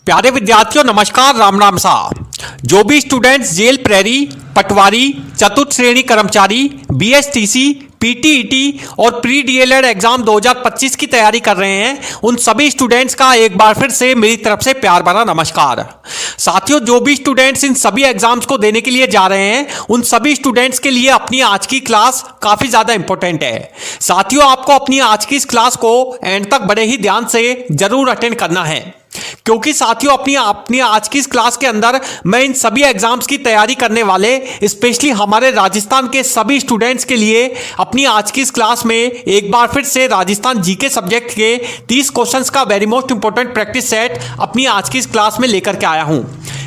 प्यारे विद्यार्थियों नमस्कार, राम राम सा। जो भी स्टूडेंट्स जेल प्रेरी, पटवारी, चतुर्थ श्रेणी कर्मचारी, बीएसटीसी, पीटीईटी और प्री डीएलएड एग्जाम 2025 की तैयारी कर रहे हैं, उन सभी स्टूडेंट्स का एक बार फिर से मेरी तरफ से प्यार भरा नमस्कार। साथियों, जो भी स्टूडेंट्स इन सभी एग्जाम्स को देने के लिए जा रहे हैं, उन सभी स्टूडेंट्स के लिए अपनी आज की क्लास काफी ज्यादा इंपॉर्टेंट है। साथियों, आपको अपनी आज की इस क्लास को एंड तक बड़े ही ध्यान से जरूर अटेंड करना है, क्योंकि साथियों अपनी आज की इस क्लास के अंदर मैं इन सभी एग्जाम्स की तैयारी करने वाले स्पेशली हमारे राजस्थान के सभी स्टूडेंट्स के लिए अपनी आज की इस क्लास में एक बार फिर से राजस्थान जीके सब्जेक्ट के 30 क्वेश्चंस का very most important practice set अपनी आज की इस क्लास में लेकर के आया हूं।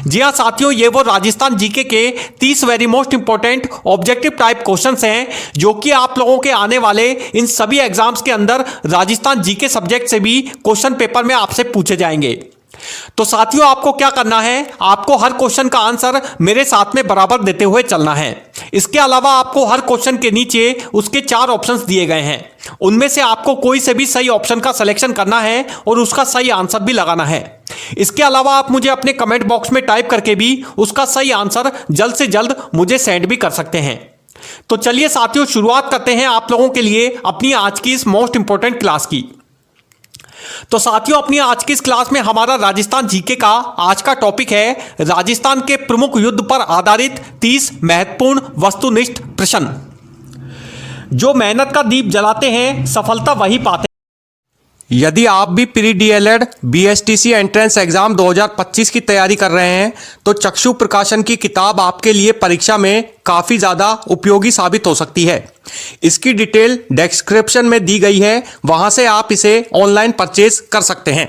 जी हाँ साथियों, ये वो राजस्थान जीके के 30 very most important objective type questions हैं जो कि आप लोगों के आने वाले इन सभी एग्जाम्स के अंदर राजस्थान जीके सब्जेक्ट से भी क्वेश्चन पेपर में आपसे पूछे जाएंगे। तो साथियों, आपको क्या करना है, आपको हर क्वेश्चन का आंसर मेरे साथ में बराबर देते हुए चलना है। इसके अलावा आपको हर क्वेश्चन के नीचे उसके 4 ऑप्शंस दिए गए हैं, उनमें से आपको कोई से भी सही ऑप्शन का सिलेक्शन करना है और उसका सही आंसर भी लगाना है। इसके अलावा आप मुझे अपने कमेंट बॉक्स में टाइप करके भी उसका सही आंसर जल्द से जल्द मुझे सेंड भी कर सकते हैं। तो चलिए साथियों, शुरुआत करते हैं आप लोगों के लिए अपनी आज की इस मोस्ट इंपॉर्टेंट क्लास की। तो साथियों, अपनी आज की इस क्लास में हमारा राजस्थान जीके का आज का टॉपिक है राजस्थान के प्रमुख युद्ध पर आधारित 30 महत्वपूर्ण वस्तुनिष्ठ प्रश्न। जो मेहनत का दीप जलाते हैं सफलता वही पाते हैं। यदि आप भी pre DElEd BSTC entrance exam 2025 की तैयारी कर रहे हैं तो चक्षु प्रकाशन की किताब आपके लिए परीक्षा में काफ़ी ज़्यादा उपयोगी साबित हो सकती है। इसकी डिटेल डिस्क्रिप्शन में दी गई है, वहां से आप इसे ऑनलाइन परचेज कर सकते हैं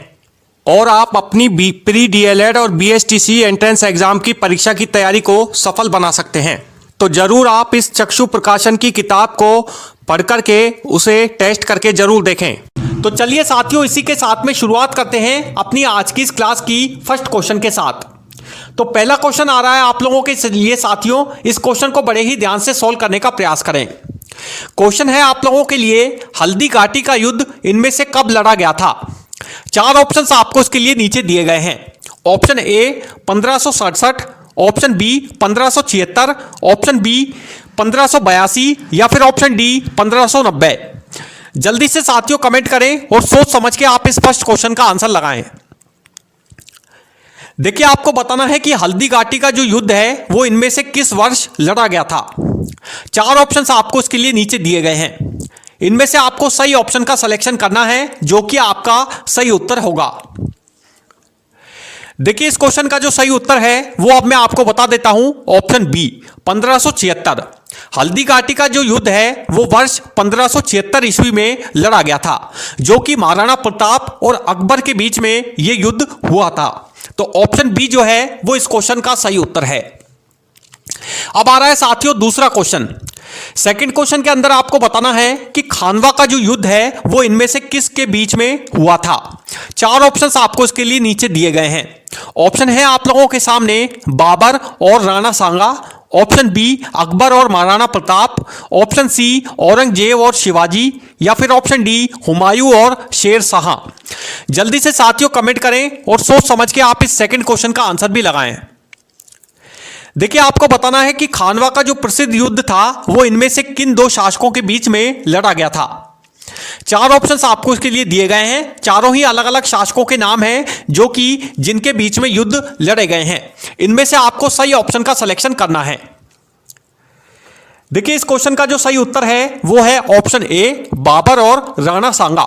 और आप अपनी प्री डीएलएड और बीएसटीसी एंट्रेंस एग्जाम की परीक्षा की तैयारी को सफल बना सकते हैं। तो जरूर आप इस चक्षु प्रकाशन की किताब को पढ़ करके उसे टेस्ट करके जरूर देखें। तो चलिए साथियों, इसी के साथ में शुरुआत करते हैं अपनी आज की इस क्लास की फर्स्ट क्वेश्चन के साथ। तो पहला क्वेश्चन आ रहा है आप लोगों के लिए साथियों, इस क्वेश्चन को बड़े ही ध्यान से सॉल्व करने का प्रयास करें। क्वेश्चन है आप लोगों के लिए, हल्दी घाटी का युद्ध इनमें से कब लड़ा गया था? 4 ऑप्शंस आपको इसके लिए नीचे दिए गए हैं। Option A 1567, option B 1576, option B 1582 या फिर ऑप्शन डी 1590। जल्दी से साथियों कमेंट करें और सोच समझ के आप इस फर्स्ट क्वेश्चन का आंसर लगाएं। देखिए, आपको बताना है कि हल्दी घाटी का जो युद्ध है वो इनमें से किस वर्ष लड़ा गया था। 4 ऑप्शंस आपको इसके लिए नीचे दिए गए हैं, इनमें से आपको सही ऑप्शन का सिलेक्शन करना है जो कि आपका सही उत्तर होगा। देखिए, इस क्वेश्चन का जो सही उत्तर है वो अब मैं आपको बता देता हूं, ऑप्शन बी 1576। हल्दी घाटी का जो युद्ध है वो वर्ष 1576 ईस्वी में लड़ा गया था, जो कि महाराणा प्रताप और अकबर के बीच में यह युद्ध हुआ था। तो ऑप्शन बी जो है वो इस क्वेश्चन का सही उत्तर है। अब आ रहा है साथियों दूसरा क्वेश्चन। सेकंड क्वेश्चन के अंदर आपको बताना है कि खानवा का जो युद्ध है वो इनमें से किसके बीच में हुआ था। 4 ऑप्शंस आपको इसके लिए नीचे दिए गए हैं। ऑप्शन है आप लोगों के सामने बाबर और राणा सांगा, ऑप्शन बी अकबर और महाराणा प्रताप, ऑप्शन सी औरंगजेब और शिवाजी या फिर ऑप्शन डी हुमायूं और शेर शाह। जल्दी से साथियों कमेंट करें और सोच समझ के आप इस सेकंड क्वेश्चन का आंसर भी लगाएं। देखिए, आपको बताना है कि खानवा का जो प्रसिद्ध युद्ध था वो इनमें से किन 2 शासकों के बीच में लड़ा गया था। 4 ऑप्शंस आपको इसके लिए दिए गए हैं, चारों ही अलग अलग शासकों के नाम हैं जो कि जिनके बीच में युद्ध लड़े गए हैं। इनमें से आपको सही ऑप्शन का सिलेक्शन करना है। देखिए, इस क्वेश्चन का जो सही उत्तर है वो है ऑप्शन ए बाबर और राणा सांगा।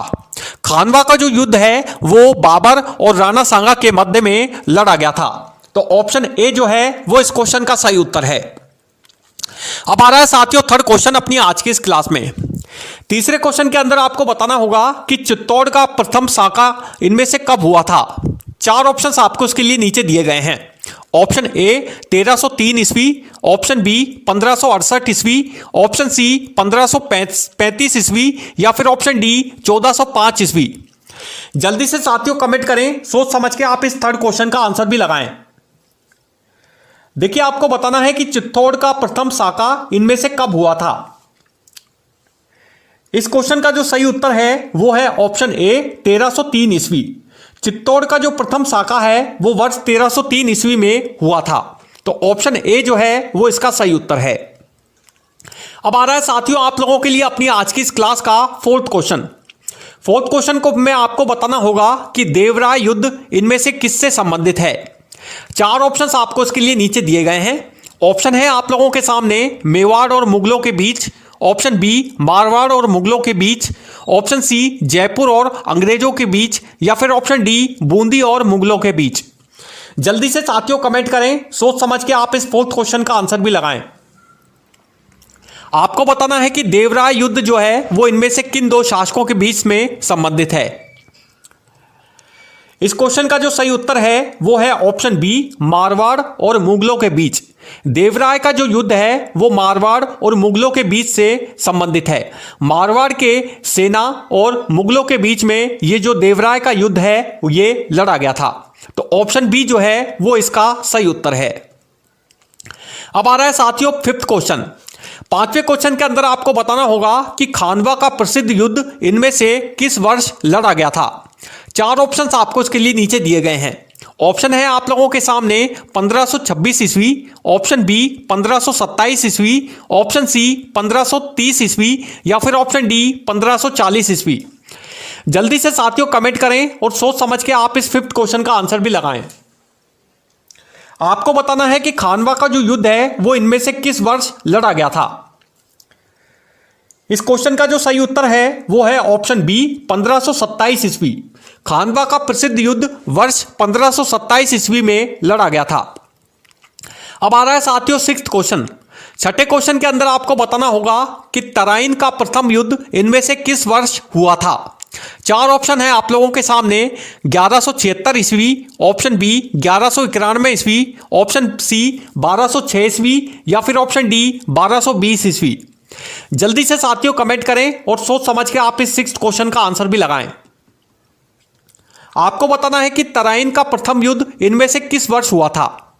खानवा का जो युद्ध है वो बाबर और राणा सांगा के मध्य में लड़ा गया था। तो ऑप्शन ए जो है वो इस क्वेश्चन का सही उत्तर है। अब आ रहा है साथियों थर्ड क्वेश्चन अपनी आज की इस क्लास में। तीसरे क्वेश्चन के अंदर आपको बताना होगा कि चित्तौड़ का प्रथम साका इनमें से कब हुआ था। 4 ऑप्शंस आपको इसके लिए नीचे दिए गए हैं। ऑप्शन ए 1303 ईस्वी, ऑप्शन बी 1568 ईस्वी, ऑप्शन सी 1535 ईस्वी या फिर ऑप्शन डी 1405 ईस्वी। जल्दी से साथियों कमेंट करें, सोच समझ के आप इस थर्ड क्वेश्चन का आंसर भी लगाएं। देखिए, आपको बताना है कि चित्तौड़ का प्रथम साका इनमें से कब हुआ था। इस क्वेश्चन का जो सही उत्तर है वो है ऑप्शन ए 1303 ईस्वी। चित्तौड़ का जो प्रथम शाखा है वो वर्ष 1303 ईस्वी में हुआ था। तो ऑप्शन ए जो है वो इसका सही उत्तर है। अब आ रहा है साथियों आप लोगों के लिए अपनी आज की इस क्लास का फोर्थ क्वेश्चन। फोर्थ क्वेश्चन को मैं आपको बताना होगा कि देवराय युद्ध इनमें से किससे संबंधित है। चार ऑप्शंस आपको इसके लिए नीचे दिए गए हैं। ऑप्शन है आप लोगों के सामने मेवाड़ और मुगलों के बीच, ऑप्शन बी मारवाड़ और मुगलों के बीच, ऑप्शन सी जयपुर और अंग्रेजों के बीच, या फिर ऑप्शन डी बूंदी और मुगलों के बीच। जल्दी से साथियों कमेंट करें, सोच समझ के आप इस फोर्थ क्वेश्चन का आंसर भी लगाएं। आपको बताना है कि देवराय युद्ध जो है वो इनमें से किन दो शासकों के बीच में संबंधित है। इस क्वेश्चन का जो सही उत्तर है वो है ऑप्शन बी मारवाड़ और मुगलों के बीच। देवराय का जो युद्ध है वो मारवाड़ और मुगलों के बीच से संबंधित है। मारवाड़ के सेना और मुगलों के बीच में ये जो देवराय का युद्ध है ये लड़ा गया था। तो ऑप्शन बी जो है वो इसका सही उत्तर है। अब आ रहा है साथियों फिफ्थ क्वेश्चन। पांचवें क्वेश्चन के अंदर आपको बताना होगा कि खानवा का प्रसिद्ध युद्ध इनमें से किस वर्ष लड़ा गया था। चार ऑप्शंस आपको इसके लिए नीचे दिए गए हैं। ऑप्शन है आप लोगों के सामने 1526 ईस्वी, ऑप्शन बी 1527 ईस्वी, ऑप्शन सी 1530 ईस्वी, या फिर ऑप्शन डी 1540 ईस्वी। जल्दी से साथियों कमेंट करें और सोच समझ के आप इस फिफ्थ क्वेश्चन का आंसर भी लगाएं। आपको बताना है कि खानवा का जो युद्ध है वो इनमें से किस वर्ष लड़ा गया था। इस क्वेश्चन का जो सही उत्तर है वो है ऑप्शन बी 1527 ईस्वी। खानवा का प्रसिद्ध युद्ध वर्ष 1527 ईस्वी में लड़ा गया था। अब आ रहा है साथियों सिक्स्थ क्वेश्चन। छठे क्वेश्चन के अंदर आपको बताना होगा कि तराइन का प्रथम युद्ध इनमें से किस वर्ष हुआ था। चार ऑप्शन है आप लोगों के सामने 1176 ईस्वी, ऑप्शन बी 1191 ईस्वी, ऑप्शन सी 1206 ईस्वी, या फिर ऑप्शन डी 1220 ईस्वी। जल्दी से साथियों कमेंट करें और सोच समझ के आप इस सिक्स्थ क्वेश्चन का आंसर भी लगाएं। आपको बताना है कि तराइन का प्रथम युद्ध इनमें से किस वर्ष हुआ था।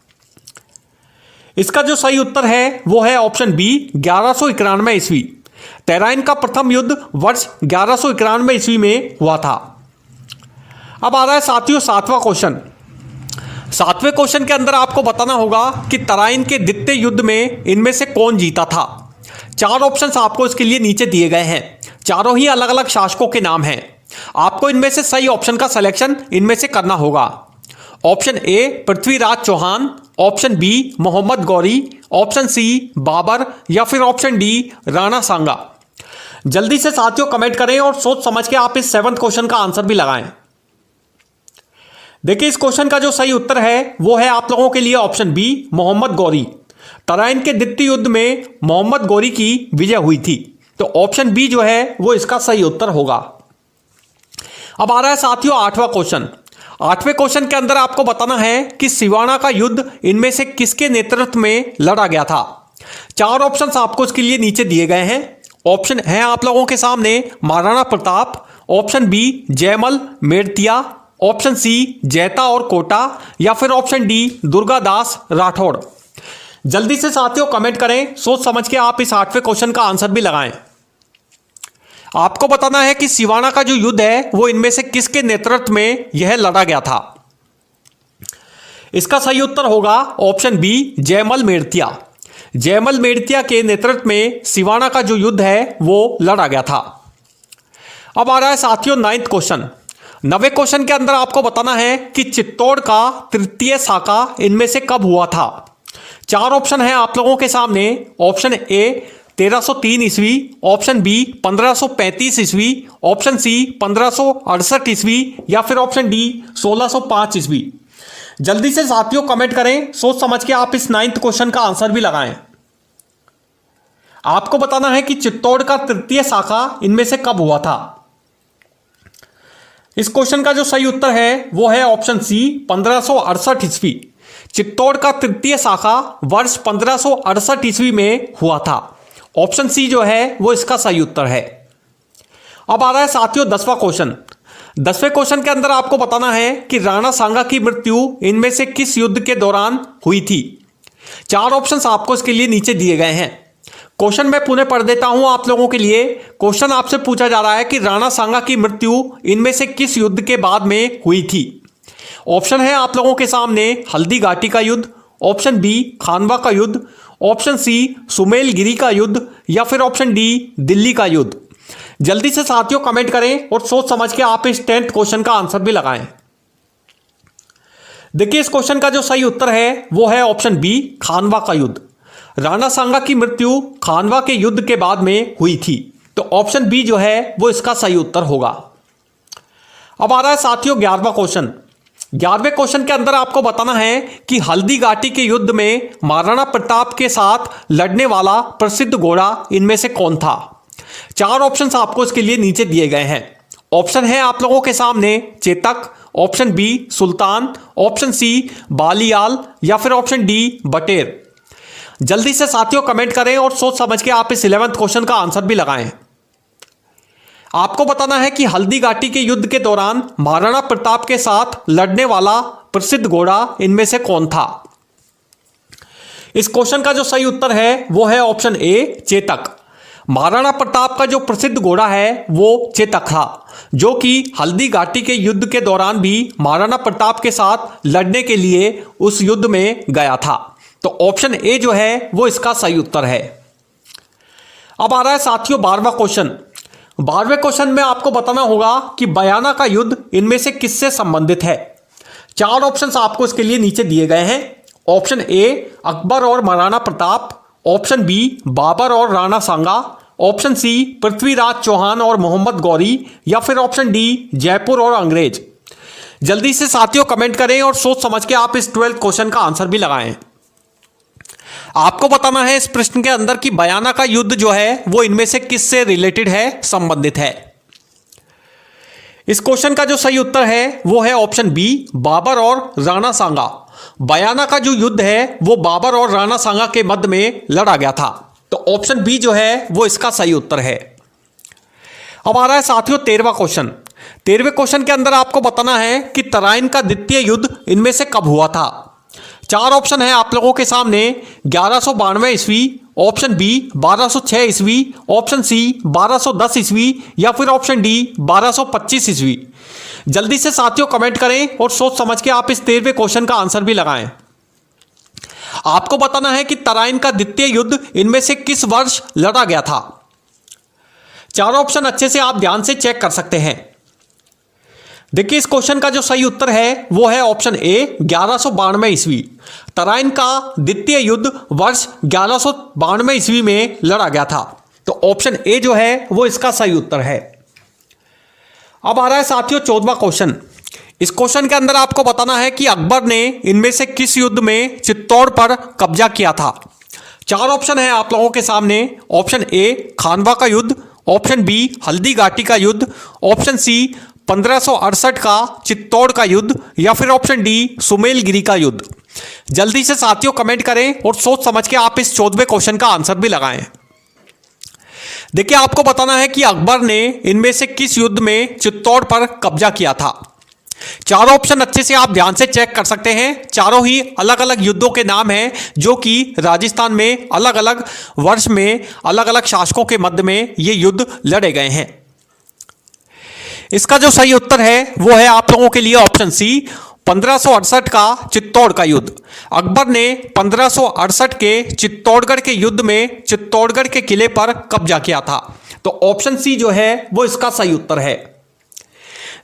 इसका जो सही उत्तर है वो है ऑप्शन बी 1191 ईस्वी। तराइन का प्रथम युद्ध वर्ष 1191 ईस्वी में हुआ था। अब आ रहा है साथियों सातवां क्वेश्चन। सातवें क्वेश्चन के अंदर आपको बताना होगा कि तराइन के द्वितीय युद्ध में इनमें से कौन जीता था। चार ऑप्शंस आपको इसके लिए नीचे दिए गए हैं। चारों ही अलग अलग शासकों के नाम हैं। आपको इनमें से सही ऑप्शन का सिलेक्शन इनमें से करना होगा। Option A Prithviraj Chauhan, option B Mohammad Ghori, option C Babur, या फिर ऑप्शन डी राणा सांगा। जल्दी से साथियों कमेंट करें और सोच समझ के आप इस सेवंथ क्वेश्चन का आंसर भी लगाएं। देखिए इस क्वेश्चन का जो सही उत्तर है वो है आप लोगों के लिए ऑप्शन बी मोहम्मद गौरी। तराइन के द्वितीय युद्ध में मोहम्मद गौरी की विजय हुई थी। तो ऑप्शन बी जो है वो इसका सही उत्तर होगा। अब आ रहा है साथियों आठवां क्वेश्चन। आठवें क्वेश्चन के अंदर आपको बताना है कि सिवाना का युद्ध इनमें से किसके नेतृत्व में लड़ा गया था। चार ऑप्शंस आपको इसके लिए नीचे दिए गए हैं। ऑप्शन है आप लोगों के सामने Maharana Pratap, option B Jaimal Mertiya, option C Jaita और कोटा, या फिर ऑप्शन डी दुर्गादास राठौड़। जल्दी से साथियों कमेंट करें, सोच समझ के आप इस आठवें क्वेश्चन का आंसर भी लगाएं। आपको बताना है कि सिवाना का जो युद्ध है वो इनमें से किसके नेतृत्व में यह लड़ा गया था। इसका सही उत्तर होगा ऑप्शन बी जयमल मेड़तिया। जयमल मेड़तिया के नेतृत्व में सिवाना का जो युद्ध है वो लड़ा गया था। अब आ रहा है साथियों नाइन्थ क्वेश्चन। 9वें क्वेश्चन के अंदर आपको बताना है कि चित्तौड़ का तृतीय शाखा इनमें से कब हुआ था। चार ऑप्शन है आप लोगों के सामने। ऑप्शन ए 1303 ईस्वी, ऑप्शन बी 1535 ईस्वी, ऑप्शन सी 1568 ईस्वी, या फिर ऑप्शन डी 1605 ईस्वी। जल्दी से साथियों कमेंट करें, सोच समझ के आप इस नाइन्थ क्वेश्चन का आंसर भी लगाएं। आपको बताना है कि चित्तौड़ का तृतीय शाखा इनमें से कब हुआ था। इस क्वेश्चन का जो सही उत्तर है वो है ऑप्शन सी 1568 ईस्वी। चित्तौड़ का तृतीय शाखा वर्ष 1568 ईस्वी में हुआ था। ऑप्शन सी जो है वो इसका सही उत्तर है। अब आ रहा है साथियों 10वां क्वेश्चन। 10वें क्वेश्चन के अंदर आपको बताना है कि राणा सांगा की मृत्यु इनमें से किस युद्ध के दौरान हुई थी। चार ऑप्शंस आपको इसके लिए नीचे दिए गए हैं। क्वेश्चन मैं पुनः पढ़ देता हूं आप लोगों के लिए। क्वेश्चन आपसे पूछा जा रहा है कि राणा सांगा की मृत्यु इनमें से किस युद्ध के बाद में हुई थी। ऑप्शन है आप लोगों के सामने हल्दी घाटी का युद्ध, ऑप्शन बी खानवा का युद्ध, ऑप्शन सी सुमेलगिरी का युद्ध या फिर ऑप्शन डी दिल्ली का युद्ध। जल्दी से साथियों कमेंट करें और सोच समझ के आप इस 10th क्वेश्चन का आंसर भी लगाएं। देखिए इस क्वेश्चन का जो सही उत्तर है वो है ऑप्शन बी खानवा का युद्ध। राणा सांगा की मृत्यु खानवा के युद्ध के बाद में हुई थी, तो ऑप्शन बी जो है वो इसका सही उत्तर होगा। अब आ रहा है साथियों 11वां क्वेश्चन। 11वें क्वेश्चन के अंदर आपको बताना है कि हल्दी घाटी के युद्ध में महाराणा प्रताप के साथ लड़ने वाला प्रसिद्ध घोड़ा इनमें से कौन था। 4 ऑप्शंस आपको इसके लिए नीचे दिए गए हैं। ऑप्शन है आप लोगों के सामने चेतक, ऑप्शन बी सुल्तान, ऑप्शन सी बालियाल या फिर ऑप्शन डी बटेर। जल्दी से साथियों कमेंट करें और सोच समझ के आप इस 11th क्वेश्चन का आंसर भी लगाएं। आपको बताना है कि हल्दी घाटी के युद्ध के दौरान महाराणा प्रताप के साथ लड़ने वाला प्रसिद्ध घोड़ा इनमें से कौन था। इस क्वेश्चन का जो सही उत्तर है वो है ऑप्शन ए चेतक। महाराणा प्रताप का जो प्रसिद्ध घोड़ा है वो चेतक था, जो कि हल्दी घाटी के युद्ध के दौरान भी महाराणा प्रताप के साथ लड़ने के लिए उस युद्ध में गया था। तो ऑप्शन ए जो है वो इसका सही उत्तर है। अब आ रहा है साथियों 12वां क्वेश्चन। 12वें क्वेश्चन में आपको बताना होगा कि बयाना का युद्ध इनमें से किससे संबंधित है। 4 ऑप्शंस आपको इसके लिए नीचे दिए गए हैं। ऑप्शन ए अकबर और महाराणा प्रताप, ऑप्शन बी बाबर और राणा सांगा, ऑप्शन सी पृथ्वीराज चौहान और मोहम्मद गौरी या फिर ऑप्शन डी जयपुर और अंग्रेज। जल्दी से साथियों कमेंट करें और सोच समझ के आप इस 12th क्वेश्चन का आंसर भी लगाएं। आपको बताना है इस प्रश्न के अंदर कि बयाना का युद्ध जो है वो इनमें से किससे रिलेटेड है, संबंधित है। इस क्वेश्चन का जो सही उत्तर है वो है ऑप्शन बी बाबर और राणा सांगा। बयाना का जो युद्ध है वो बाबर और राणा सांगा के मध्य में लड़ा गया था, तो ऑप्शन बी जो है वो इसका सही उत्तर है। अब आ रहा है साथियों 13वां क्वेश्चन। 13वें क्वेश्चन के अंदर आपको बताना है कि तराइन का द्वितीय युद्ध इनमें से कब हुआ था। 4 ऑप्शन है आप लोगों के सामने 1192 ईस्वी, ऑप्शन बी 1206 ईस्वी, ऑप्शन सी 1210 ईस्वी या फिर ऑप्शन डी 1225 ईस्वी। जल्दी से साथियों कमेंट करें और सोच समझ के आप इस 13वें क्वेश्चन का आंसर भी लगाएं। आपको बताना है कि तराइन का द्वितीय युद्ध इनमें से किस वर्ष लड़ा गया था। 4 ऑप्शन अच्छे से आप ध्यान से चेक कर सकते हैं। देखिए इस क्वेश्चन का जो सही उत्तर है वो है ऑप्शन ए 1192 ईस्वी। तराइन का द्वितीय युद्ध वर्ष 1192 ईस्वी में लड़ा गया था, तो ऑप्शन ए जो है वो इसका सही उत्तर है। अब आ रहा है साथियों 14वां क्वेश्चन। इस क्वेश्चन के अंदर आपको बताना है कि अकबर ने इनमें से किस युद्ध में चित्तौड़ पर कब्जा किया था। 4 ऑप्शन है आप लोगों के सामने। ऑप्शन ए खानवा का युद्ध, ऑप्शन बी हल्दी घाटी का युद्ध, ऑप्शन सी 1568 का चित्तौड़ का युद्ध या फिर ऑप्शन डी सुमेलगिरी का युद्ध। जल्दी से साथियों कमेंट करें और सोच समझ के आप इस 14वें क्वेश्चन का आंसर भी लगाएं। देखिए आपको बताना है कि अकबर ने इनमें से किस युद्ध में चित्तौड़ पर कब्जा किया था। 4 ऑप्शन अच्छे से आप ध्यान से चेक कर सकते हैं। चारों ही अलग अलग युद्धों के नाम हैं जो कि राजस्थान में अलग अलग वर्ष में अलग अलग शासकों के मध्य में ये युद्ध लड़े गए हैं। इसका जो सही उत्तर है वो है आप लोगों के लिए ऑप्शन सी 1568 का चित्तौड़ का युद्ध। अकबर ने 1568 के चित्तौड़गढ़ के युद्ध में चित्तौड़गढ़ के किले पर कब्जा किया था, तो ऑप्शन सी जो है वो इसका सही उत्तर है।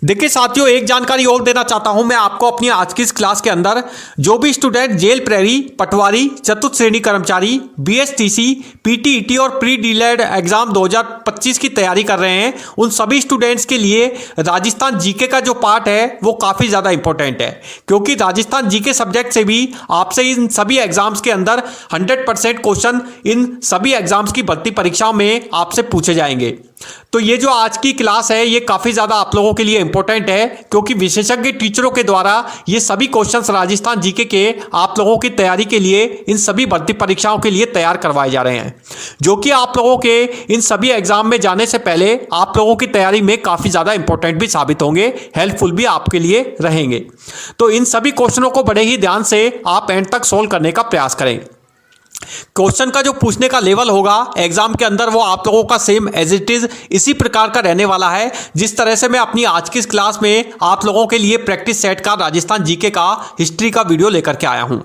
देखिए साथियों एक जानकारी और देना चाहता हूं मैं आपको अपनी आज की इस क्लास के अंदर। जो भी स्टूडेंट जेल प्रहरी, पटवारी, चतुर्थ श्रेणी कर्मचारी, बीएसटीसी, पीटीईटी और प्री डीएलएड एग्जाम 2025 की तैयारी कर रहे हैं, उन सभी स्टूडेंट्स के लिए राजस्थान जीके का जो पार्ट है वो काफ़ी ज़्यादा इंपॉर्टेंट है, क्योंकि राजस्थान जीके सब्जेक्ट से भी आपसे इन सभी एग्जाम्स के अंदर 100% क्वेश्चन इन सभी एग्जाम्स की भर्ती परीक्षाओं में आपसे पूछे जाएंगे। तो ये जो आज की क्लास है ये काफ़ी ज़्यादा आप लोगों के लिए इंपॉर्टेंट है, क्योंकि विशेषज्ञ टीचरों के द्वारा ये सभी क्वेश्चंस राजस्थान जीके के आप लोगों की तैयारी के लिए इन सभी भर्ती परीक्षाओं के लिए तैयार करवाए जा रहे हैं, जो कि आप लोगों के इन सभी एग्जाम में जाने से पहले आप लोगों की तैयारी में काफ़ी ज़्यादा इंपॉर्टेंट भी साबित होंगे, हेल्पफुल भी आपके लिए रहेंगे। तो इन सभी क्वेश्चनों को बड़े ही ध्यान से आप एंड तक सोल्व करने का प्रयास करें। क्वेश्चन का जो पूछने का लेवल होगा एग्जाम के अंदर वो आप लोगों का सेम एज इट इज इसी प्रकार का रहने वाला है जिस तरह से मैं अपनी आज की इस क्लास में आप लोगों के लिए प्रैक्टिस सेट का राजस्थान जीके का हिस्ट्री का वीडियो लेकर के आया हूं।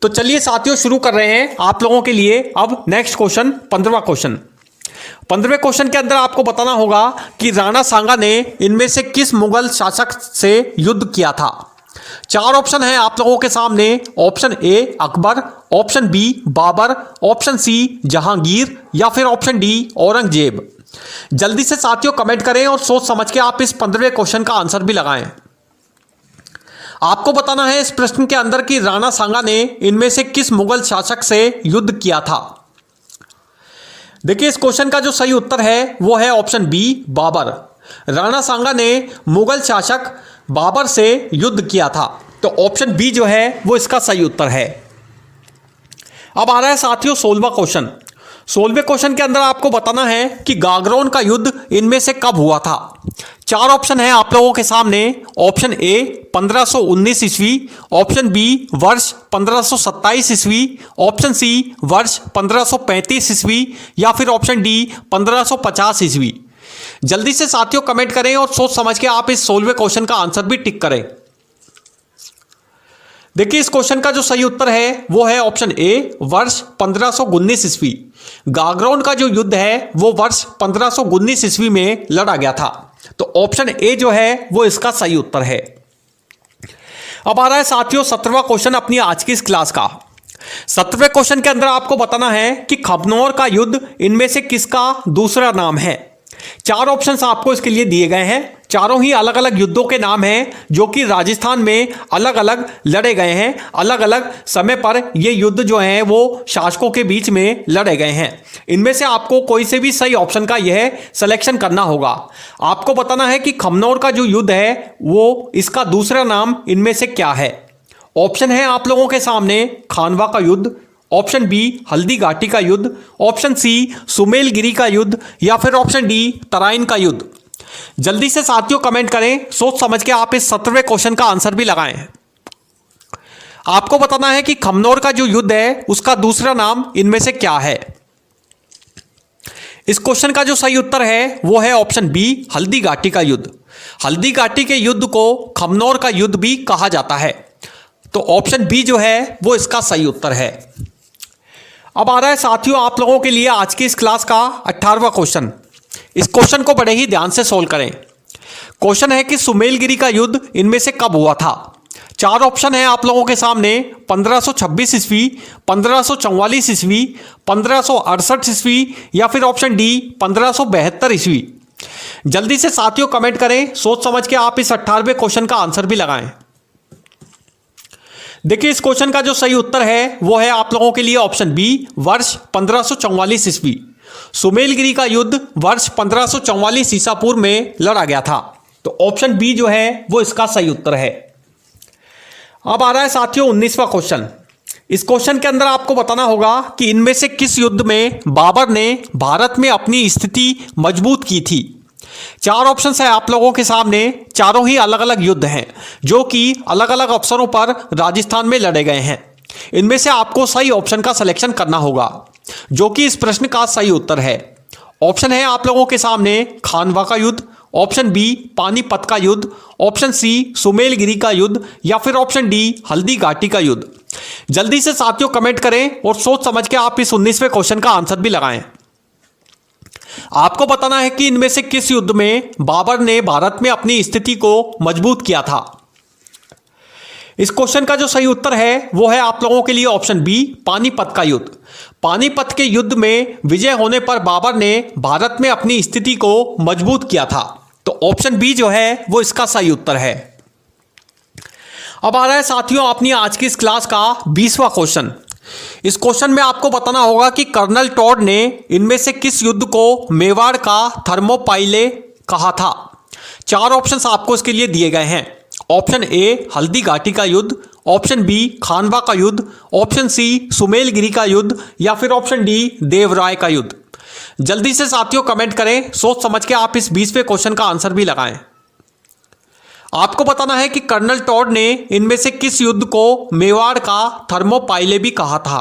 तो चलिए साथियों शुरू कर रहे हैं आप लोगों के लिए। अब नेक्स्ट क्वेश्चन 15वां क्वेश्चन। 15वें क्वेश्चन के अंदर आपको बताना होगा कि राणा सांगा ने इनमें से किस मुगल शासक से युद्ध किया था। 4 ऑप्शन है आप लोगों के सामने। Option A Akbar, option B Babur, option C Jahangir या फिर ऑप्शन डी औरंगजेब। जल्दी से साथियों कमेंट करें और सोच समझ के आप इस 15वें क्वेश्चन का आंसर भी लगाएं। आपको बताना है इस प्रश्न के अंदर कि राणा सांगा ने इनमें से किस मुगल शासक से युद्ध किया था। देखिए इस क्वेश्चन का जो सही उत्तर है वो है ऑप्शन बी बाबर। राणा सांगा ने मुगल शासक बाबर से युद्ध किया था। तो ऑप्शन बी जो है वो इसका सही उत्तर है। अब आ रहा है साथियों 16वां क्वेश्चन। 16वें क्वेश्चन के अंदर आपको बताना है कि गागरोन का युद्ध इनमें से कब हुआ था। 4 ऑप्शन है आप लोगों के सामने। ऑप्शन ए 1519 ईस्वी, ऑप्शन बी वर्ष 1527 ईस्वी, ऑप्शन सी वर्ष 1535 ईस्वी या फिर ऑप्शन डी 1550 ईस्वी। जल्दी से साथियों कमेंट करें और सोच समझ के आप इस 16वें क्वेश्चन का आंसर भी टिक करें। देखिए इस क्वेश्चन का जो सही उत्तर है वो है ऑप्शन ए वर्ष 1519 ईस्वी। गागरोन का जो युद्ध है वो वर्ष 1519 ईस्वी में लड़ा गया था। तो ऑप्शन ए जो है वो इसका सही उत्तर है। अब आ रहा है साथियों 17वां क्वेश्चन अपनी आज की इस क्लास का। 17वें क्वेश्चन के अंदर आपको बताना है कि खबनौर का युद्ध इनमें से किसका दूसरा नाम है। 4 ऑप्शंस आपको इसके लिए दिए गए हैं। चारों ही अलग अलग युद्धों के नाम हैं जो कि राजस्थान में अलग अलग लड़े गए हैं। अलग अलग समय पर ये युद्ध जो हैं वो शासकों के बीच में लड़े गए हैं। इनमें से आपको कोई से भी सही ऑप्शन का यह सिलेक्शन करना होगा। आपको बताना है कि खमनौर का जो युद्ध है वो इसका दूसरा नाम इनमें से क्या है। ऑप्शन है आप लोगों के सामने खानवा का युद्ध, ऑप्शन बी हल्दी घाटी का युद्ध, ऑप्शन सी सुमेलगिरी का युद्ध या फिर ऑप्शन डी तराइन का युद्ध। जल्दी से साथियों कमेंट करें, सोच समझ के आप इस 17वें क्वेश्चन का आंसर भी लगाएं। आपको बताना है कि खमनौर का जो युद्ध है उसका दूसरा नाम इनमें से क्या है। इस क्वेश्चन का जो सही उत्तर है वो है ऑप्शन बी हल्दी घाटी का युद्ध। हल्दी घाटी के युद्ध को खमनौर का युद्ध भी कहा जाता है। तो ऑप्शन बी जो है वो इसका सही उत्तर है। अब आ रहा है साथियों आप लोगों के लिए आज की इस क्लास का 18वां क्वेश्चन। इस क्वेश्चन को बड़े ही ध्यान से सोल्व करें। क्वेश्चन है कि सुमेलगिरी का युद्ध इनमें से कब हुआ था। 4 ऑप्शन है आप लोगों के सामने। 1526 ईस्वी, 1544 ईस्वी, 1568 ईस्वी या फिर ऑप्शन डी 1572 ईस्वी। जल्दी से साथियों कमेंट करें, सोच समझ के आप इस 18वें क्वेश्चन का आंसर भी लगाएं। देखिए इस क्वेश्चन का जो सही उत्तर है वो है आप लोगों के लिए ऑप्शन बी वर्ष 1544 ईस्वी। सुमेलगिरी का युद्ध वर्ष 1544 ईसा पूर्व में लड़ा गया था। तो ऑप्शन बी जो है वो इसका सही उत्तर है। अब आ रहा है साथियों 19वां क्वेश्चन। इस क्वेश्चन के अंदर आपको बताना होगा कि इनमें से किस युद्ध में बाबर ने भारत में अपनी स्थिति मजबूत की थी। 4 ऑप्शन है आप लोगों के सामने। चारों ही अलग अलग युद्ध हैं जो कि अलग अलग अवसरों पर राजस्थान में लड़े गए हैं। इनमें से आपको सही ऑप्शन का सिलेक्शन करना होगा जो कि इस प्रश्न का सही उत्तर है। ऑप्शन है आप लोगों के सामने खानवा का युद्ध, ऑप्शन बी पानीपत का युद्ध, ऑप्शन सी सुमेलगिरी का युद्ध या फिर ऑप्शन डी हल्दी घाटी का युद्ध। जल्दी से साथियों कमेंट करें और सोच समझ के आप इस 19वें क्वेश्चन का आंसर भी लगाएं। आपको बताना है कि इनमें से किस युद्ध में बाबर ने भारत में अपनी स्थिति को मजबूत किया था। इस क्वेश्चन का जो सही उत्तर है वो है आप लोगों के लिए ऑप्शन बी पानीपत का युद्ध। पानीपत के युद्ध में विजय होने पर बाबर ने भारत में अपनी स्थिति को मजबूत किया था। तो ऑप्शन बी जो है वो इसका सही उत्तर है। अब आ रहा है साथियों अपनी आज की इस क्लास का 20वां क्वेश्चन। इस क्वेश्चन में आपको बताना होगा कि कर्नल टॉड ने इनमें से किस युद्ध को मेवाड़ का थर्मोपाइले कहा था। 4 ऑप्शंस आपको इसके लिए दिए गए हैं। ऑप्शन ए हल्दी घाटी का युद्ध, ऑप्शन बी खानवा का युद्ध, ऑप्शन सी सुमेलगिरी का युद्ध या फिर ऑप्शन डी देवराय का युद्ध। जल्दी से साथियों कमेंट करें, सोच समझ के आप इस 20वें क्वेश्चन का आंसर भी लगाएं। आपको बताना है कि कर्नल टॉड ने इनमें से किस युद्ध को मेवाड़ का थर्मोपाइले भी कहा था।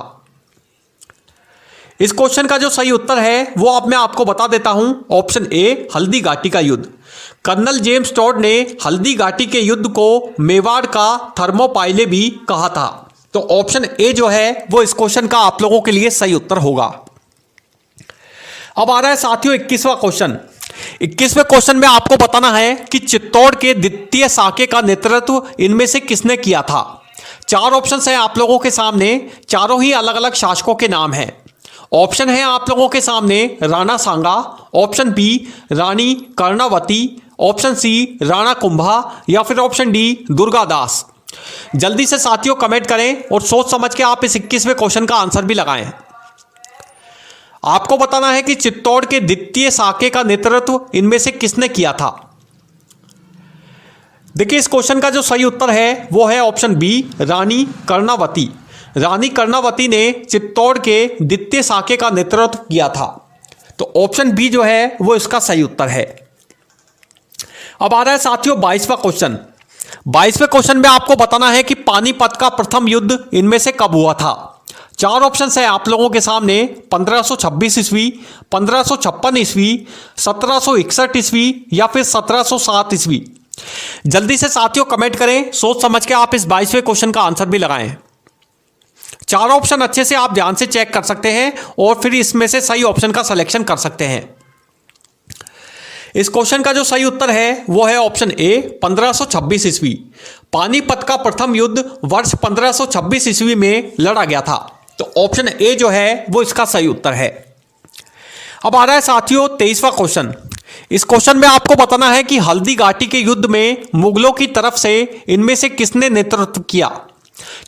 इस क्वेश्चन का जो सही उत्तर है वो अब मैं आपको बता देता हूं। ऑप्शन ए, हल्दी घाटी का युद्ध। कर्नल जेम्स टॉड ने हल्दी घाटी के युद्ध को मेवाड़ का थर्मोपाइले भी कहा था। तो ऑप्शन ए जो है वो इस क्वेश्चन का आप लोगों के लिए सही उत्तर होगा। अब आ रहा है साथियों 21वां क्वेश्चन। 21वें क्वेश्चन में आपको बताना है कि चित्तौड़ के द्वितीय साके का नेतृत्व इनमें से किसने किया था। 4 ऑप्शन है आप लोगों के सामने, चारों ही अलग अलग शासकों के नाम हैं। ऑप्शन है आप लोगों के सामने राणा सांगा, ऑप्शन बी रानी कर्णावती, ऑप्शन सी राणा कुंभा या फिर ऑप्शन डी दुर्गादास। जल्दी से साथियों कमेंट करें और सोच समझ के आप इस 21वें क्वेश्चन का आंसर भी लगाएं। आपको बताना है कि चित्तौड़ के द्वितीय साके का नेतृत्व इनमें से किसने किया था। देखिए इस क्वेश्चन का जो सही उत्तर है वो है ऑप्शन बी रानी कर्णावती। रानी कर्णावती ने चित्तौड़ के द्वितीय साके का नेतृत्व किया था। तो ऑप्शन बी जो है वो इसका सही उत्तर है। अब आ रहा है साथियों 22वां क्वेश्चन। 22वें क्वेश्चन में आपको बताना है कि पानीपत का प्रथम युद्ध इनमें से कब हुआ था। 4 ऑप्शन है आप लोगों के सामने, 1526 ईस्वी, 1556 ईस्वी, 1761 ईस्वी या फिर 1707 ईस्वी। जल्दी से साथियों कमेंट करें, सोच समझ के आप इस 22वें क्वेश्चन का आंसर भी लगाएं। 4 ऑप्शन अच्छे से आप ध्यान से चेक कर सकते हैं और फिर इसमें से सही ऑप्शन का सिलेक्शन कर सकते हैं। इस क्वेश्चन का जो सही उत्तर है वो है ऑप्शन ए 1526 ईस्वी। पानीपत का प्रथम युद्ध वर्ष 1526 ईस्वी में लड़ा गया था। तो ऑप्शन ए जो है वो इसका सही उत्तर है। अब आ रहा है साथियों 23वां क्वेश्चन। इस क्वेश्चन में आपको बताना है कि हल्दी घाटी के युद्ध में मुगलों की तरफ से इनमें से किसने नेतृत्व किया।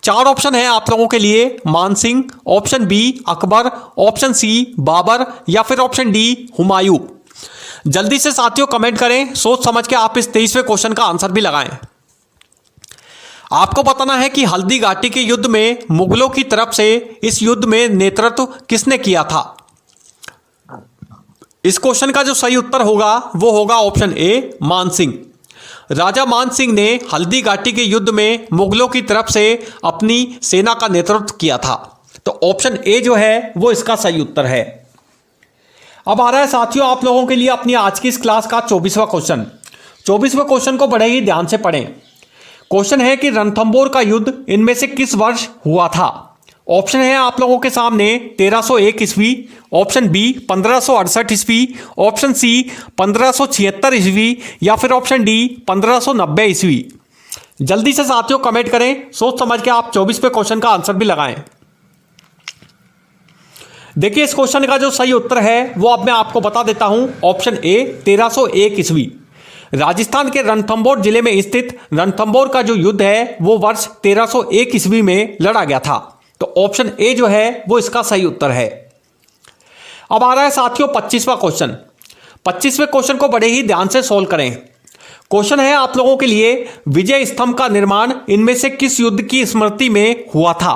4 ऑप्शन है आप लोगों के लिए, Mansingh, option B Akbar, option C Babur या फिर ऑप्शन डी हुमायूं। जल्दी से साथियों कमेंट करें, सोच समझ के आप इस 23वें क्वेश्चन का आंसर भी लगाएं। आपको बताना है कि हल्दी घाटी के युद्ध में मुगलों की तरफ से इस युद्ध में नेतृत्व किसने किया था। इस क्वेश्चन का जो सही उत्तर होगा वो होगा ऑप्शन ए मानसिंह। राजा मानसिंह ने हल्दी घाटी के युद्ध में मुगलों की तरफ से अपनी सेना का नेतृत्व किया था। तो ऑप्शन ए जो है वो इसका सही उत्तर है। अब आ रहा है साथियों आप लोगों के लिए अपनी आज की इस क्लास का 24वां क्वेश्चन। 24वें क्वेश्चन को बड़े ही ध्यान से पढ़ें। क्वेश्चन है कि रणथंबोर का युद्ध इनमें से किस वर्ष हुआ था। ऑप्शन है आप लोगों के सामने 1301 ईस्वी, ऑप्शन बी 1568 ईस्वी, ऑप्शन सी 1576 ईस्वी या फिर ऑप्शन डी 1590 ईस्वी। जल्दी से साथियों कमेंट करें, सोच समझ के आप 24वें क्वेश्चन का आंसर भी लगाएं। देखिए इस क्वेश्चन का जो सही उत्तर है वो अब मैं आपको बता देता हूं। ऑप्शन ए 1301 ईस्वी। राजस्थान के रणथंबोर जिले में स्थित रणथंबोर का जो युद्ध है वो वर्ष 1301 ईस्वी में लड़ा गया था। तो ऑप्शन ए जो है वो इसका सही उत्तर है। अब आ रहा है साथियों 25वां क्वेश्चन। 25वें क्वेश्चन को बड़े ही ध्यान से सोल्व करें। क्वेश्चन है आप लोगों के लिए, विजय स्तंभ का निर्माण इनमें से किस युद्ध की स्मृति में हुआ था।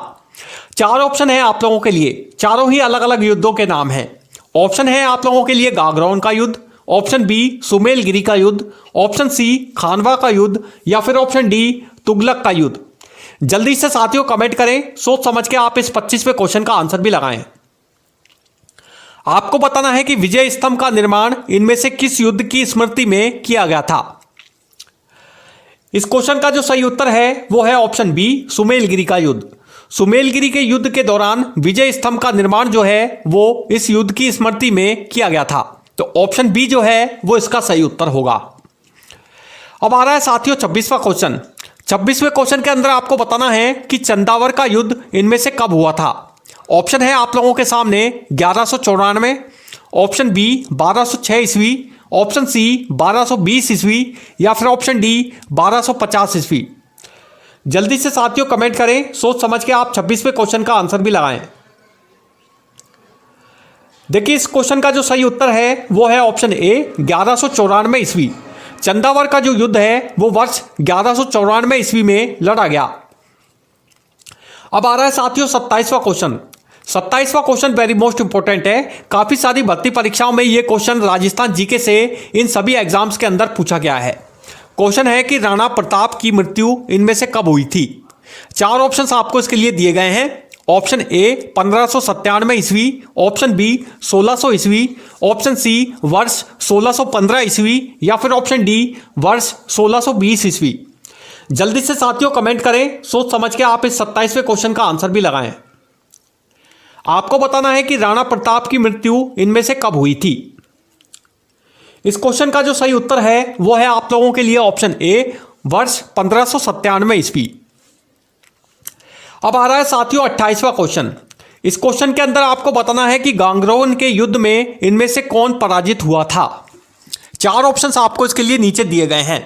4 ऑप्शन है आप लोगों के लिए, चारों ही अलग अलग युद्धों के नाम हैं। ऑप्शन है आप लोगों के लिए गागरौन का युद्ध, ऑप्शन बी सुमेलगिरी का युद्ध, ऑप्शन सी खानवा का युद्ध या फिर ऑप्शन डी तुगलक का युद्ध। जल्दी से साथियों कमेंट करें, सोच समझ के आप इस 25वें क्वेश्चन का आंसर भी लगाएं। आपको बताना है कि विजय स्तंभ का निर्माण इनमें से किस युद्ध की स्मृति में किया गया था। इस क्वेश्चन का जो सही उत्तर है वो है ऑप्शन बी सुमेलगिरी का युद्ध। सुमेलगिरी के युद्ध के दौरान विजय स्तंभ का निर्माण जो है वो इस युद्ध की स्मृति में किया गया था। तो ऑप्शन बी जो है वो इसका सही उत्तर होगा। अब आ रहा है साथियों 26वां क्वेश्चन। 26वें क्वेश्चन के अंदर आपको बताना है कि चंदावर का युद्ध इनमें से कब हुआ था। ऑप्शन है आप लोगों के सामने 1194, ऑप्शन बी 1206 ईस्वी, ऑप्शन सी 1220 ईस्वी या फिर ऑप्शन डी 1250 ईस्वी। जल्दी से साथियों कमेंट करें, सोच समझ के आप 26वें क्वेश्चन का आंसर भी लगाएं। देखिए इस क्वेश्चन का जो सही उत्तर है वो है ऑप्शन ए 1194 ईस्वी। चंदावर का जो युद्ध है वो वर्ष 1194 ईस्वी में लड़ा गया। अब आ रहा है साथियों 27वां क्वेश्चन। 27वां क्वेश्चन वेरी मोस्ट इंपॉर्टेंट है। काफी सारी भर्ती परीक्षाओं में ये क्वेश्चन राजस्थान जीके से इन सभी एग्जाम्स के अंदर पूछा गया है। क्वेश्चन है कि राणा प्रताप की मृत्यु इनमें से कब हुई थी। 4 ऑप्शंस आपको इसके लिए दिए गए हैं। ऑप्शन ए 1597 ईस्वी, ऑप्शन बी 1600 ईस्वी, ऑप्शन सी वर्ष 1615 ईस्वी या फिर ऑप्शन डी वर्ष 1620 ईस्वी। जल्दी से साथियों कमेंट करें, सोच समझ के आप इस 27वें क्वेश्चन का आंसर भी लगाएं। आपको बताना है कि राणा प्रताप की मृत्यु इनमें से कब हुई थी। इस क्वेश्चन का जो सही उत्तर है वो है आप लोगों के लिए ऑप्शन ए वर्ष 1597 ईस्वी। अब आ रहा है साथियों 28वां क्वेश्चन। इस क्वेश्चन के अंदर आपको बताना है कि गांगरोन के युद्ध में इनमें से कौन पराजित हुआ था। 4 ऑप्शंस आपको इसके लिए नीचे दिए गए हैं।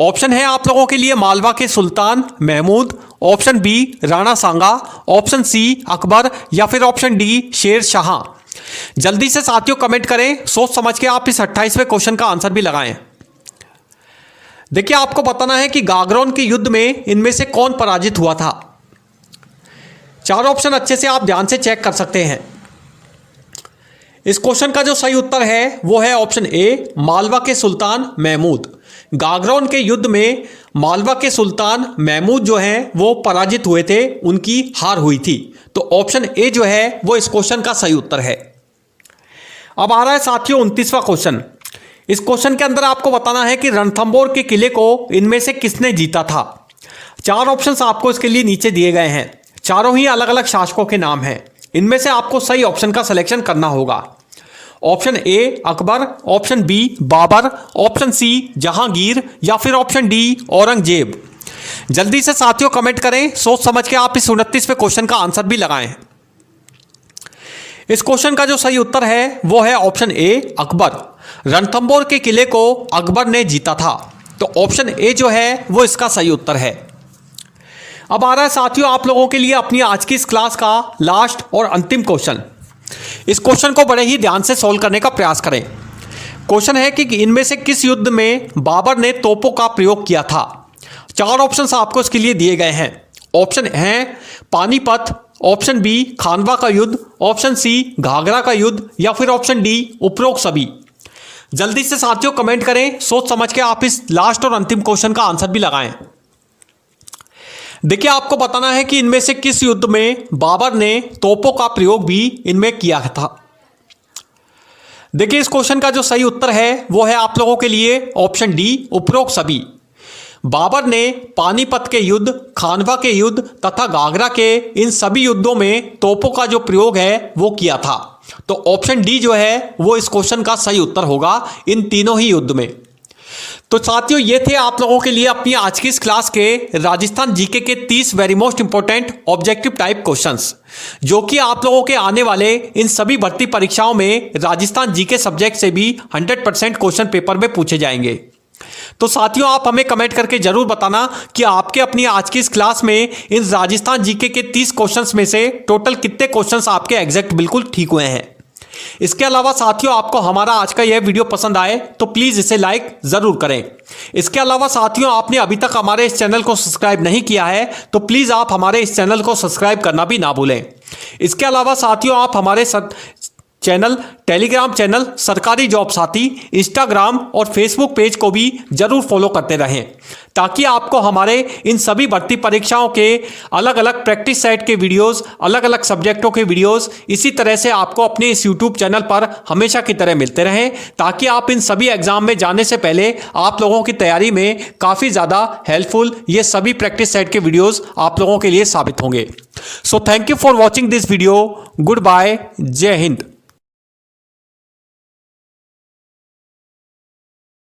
ऑप्शन है आप लोगों के लिए मालवा के सुल्तान महमूद, ऑप्शन बी राणा सांगा, ऑप्शन सी अकबर या फिर ऑप्शन डी शेर शाह। जल्दी से साथियों कमेंट करें, सोच समझ के आप इस 28वें क्वेश्चन का आंसर भी लगाएं। देखिए आपको बताना है कि गागरोन के युद्ध में इनमें से कौन पराजित हुआ था। 4 ऑप्शन अच्छे से आप ध्यान से चेक कर सकते हैं। इस क्वेश्चन का जो सही उत्तर है वो है ऑप्शन ए मालवा के सुल्तान महमूद। गागरोन के युद्ध में मालवा के सुल्तान महमूद जो हैं वो पराजित हुए थे, उनकी हार हुई थी। तो ऑप्शन ए जो है वो इस क्वेश्चन का सही उत्तर है। अब आ रहा है साथियों 29वां क्वेश्चन। इस क्वेश्चन के अंदर आपको बताना है कि रणथंबोर के किले को इनमें से किसने जीता था। 4 ऑप्शंस आपको इसके लिए नीचे दिए गए हैं। चारों ही अलग अलग शासकों के नाम हैं। इनमें से आपको सही ऑप्शन का सिलेक्शन करना होगा। Option A Akbar, option B Babur, option C Jahangir या फिर ऑप्शन डी औरंगजेब। जल्दी से साथियों कमेंट करें, सोच समझ के आप इस 29वें क्वेश्चन का आंसर भी लगाएं। इस क्वेश्चन का जो सही उत्तर है वो है ऑप्शन ए अकबर। रणथंबोर के किले को अकबर ने जीता था। तो ऑप्शन ए जो है वो इसका सही उत्तर है। अब आ रहा है साथियों आप लोगों के लिए अपनी आज की इस क्लास का लास्ट और अंतिम क्वेश्चन। इस क्वेश्चन को बड़े ही ध्यान से सॉल्व करने का प्रयास करें। क्वेश्चन है कि इनमें से किस युद्ध में बाबर ने तोपों का प्रयोग किया था। 4 ऑप्शंस आपको इसके लिए दिए गए हैं। ऑप्शन हैं पानीपत, ऑप्शन बी खानवा का युद्ध, ऑप्शन सी घाघरा का युद्ध या फिर ऑप्शन डी उपरोक्त सभी। जल्दी से साथियों कमेंट करें, सोच समझ के आप इस लास्ट और अंतिम क्वेश्चन का आंसर भी लगाएं। देखिए आपको बताना है कि इनमें से किस युद्ध में बाबर ने तोपों का प्रयोग भी इनमें किया था। देखिए इस क्वेश्चन का जो सही उत्तर है वो है आप लोगों के लिए ऑप्शन डी उपरोक्त सभी। बाबर ने पानीपत के युद्ध, खानवा के युद्ध तथा घाघरा के इन सभी युद्धों में तोपों का जो प्रयोग है वो किया था। तो ऑप्शन डी जो है वो इस क्वेश्चन का सही उत्तर होगा इन तीनों ही युद्ध में। तो साथियों ये थे आप लोगों के लिए अपनी आज की इस क्लास के राजस्थान जीके के 30 very most important objective type questions, जो कि आप लोगों के आने वाले इन सभी भर्ती परीक्षाओं में राजस्थान जीके सब्जेक्ट से भी 100% क्वेश्चन पेपर में पूछे जाएंगे। तो साथियों आप हमें कमेंट करके जरूर बताना कि आपके अपनी आज की इस क्लास में इन राजस्थान जीके के 30 क्वेश्चंस में से टोटल कितने क्वेश्चंस आपके एग्जैक्ट बिल्कुल ठीक हुए हैं। इसके अलावा साथियों आपको हमारा आज का यह वीडियो पसंद आए तो प्लीज इसे लाइक जरूर करें। इसके अलावा साथियों आपने अभी तक हमारे इस चैनल को सब्सक्राइब नहीं किया है तो प्लीज आप हमारे इस चैनल को सब्सक्राइब करना भी ना भूलें। इसके अलावा साथियों आप हमारे चैनल, टेलीग्राम चैनल सरकारी जॉब साथी, इंस्टाग्राम और फेसबुक पेज को भी जरूर फॉलो करते रहें, ताकि आपको हमारे इन सभी भर्ती परीक्षाओं के अलग अलग प्रैक्टिस सेट के वीडियोस, अलग अलग सब्जेक्टों के वीडियोस इसी तरह से आपको अपने इस यूट्यूब चैनल पर हमेशा की तरह मिलते रहें, ताकि आप इन सभी एग्जाम में जाने से पहले आप लोगों की तैयारी में काफ़ी ज़्यादा हेल्पफुल ये सभी प्रैक्टिस सेट के वीडियोज़ आप लोगों के लिए साबित होंगे। So thank you for watching this video. Good bye, जय हिंद।